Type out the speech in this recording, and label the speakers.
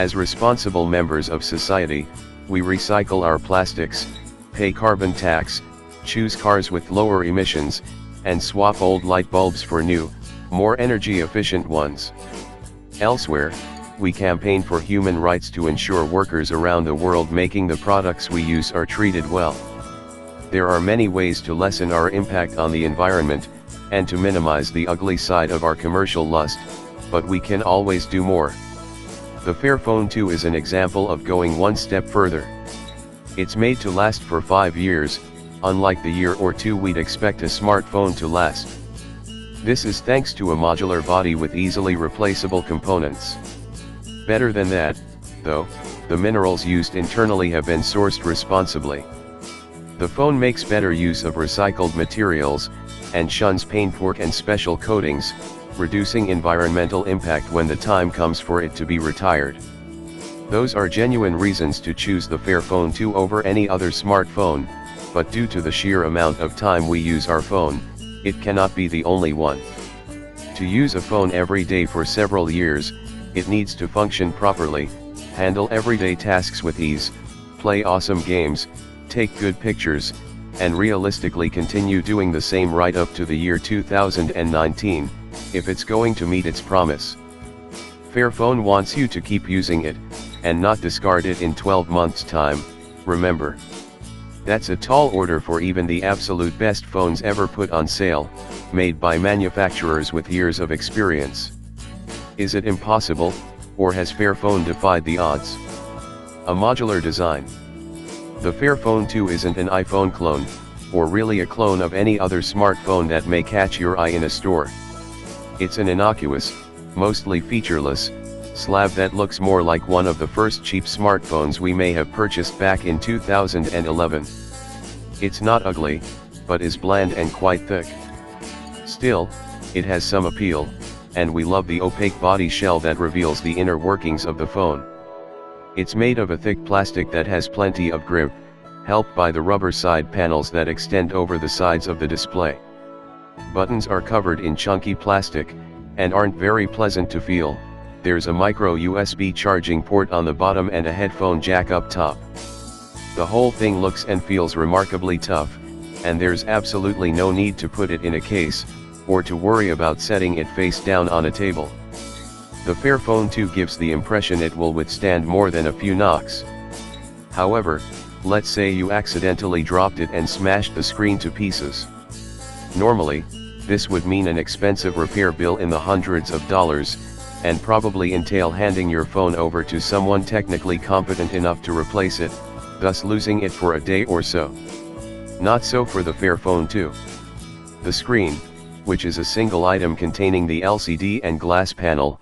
Speaker 1: As responsible members of society, we recycle our plastics, pay carbon tax, choose cars with lower emissions, and swap old light bulbs for new, more energy-efficient ones. Elsewhere, we campaign for human rights to ensure workers around the world making the products we use are treated well. There are many ways to lessen our impact on the environment, and to minimize the ugly side of our commercial lust, but we can always do more. The Fairphone 2 is an example of going one step further. It's made to last for 5 years, unlike the year or two we'd expect a smartphone to last. This is thanks to a modular body with easily replaceable components. Better than that, though, the minerals used internally have been sourced responsibly. The phone makes better use of recycled materials, and shuns paintwork and special coatings, reducing environmental impact when the time comes for it to be retired. Those are genuine reasons to choose the Fairphone 2 over any other smartphone, but due to the sheer amount of time we use our phone, it cannot be the only one. To use a phone every day for several years, it needs to function properly, handle everyday tasks with ease, play awesome games, take good pictures, and realistically continue doing the same right up to the year 2019, if it's going to meet its promise. Fairphone wants you to keep using it, and not discard it in 12 months' time, remember. That's a tall order for even the absolute best phones ever put on sale, made by manufacturers with years of experience. Is it impossible, or has Fairphone defied the odds? A modular design. The Fairphone 2 isn't an iPhone clone, or really a clone of any other smartphone that may catch your eye in a store. It's an innocuous, mostly featureless, slab that looks more like one of the first cheap smartphones we may have purchased back in 2011. It's not ugly, but is bland and quite thick. Still, it has some appeal, and we love the opaque body shell that reveals the inner workings of the phone. It's made of a thick plastic that has plenty of grip, helped by the rubber side panels that extend over the sides of the display. Buttons are covered in chunky plastic, and aren't very pleasant to feel. There's a micro USB charging port on the bottom and a headphone jack up top. The whole thing looks and feels remarkably tough, and there's absolutely no need to put it in a case, or to worry about setting it face down on a table. The Fairphone 2 gives the impression it will withstand more than a few knocks. However, let's say you accidentally dropped it and smashed the screen to pieces. Normally, this would mean an expensive repair bill in the hundreds of dollars, and probably entail handing your phone over to someone technically competent enough to replace it, thus losing it for a day or so. Not so for the Fairphone 2. The screen, which is a single item containing the LCD and glass panel,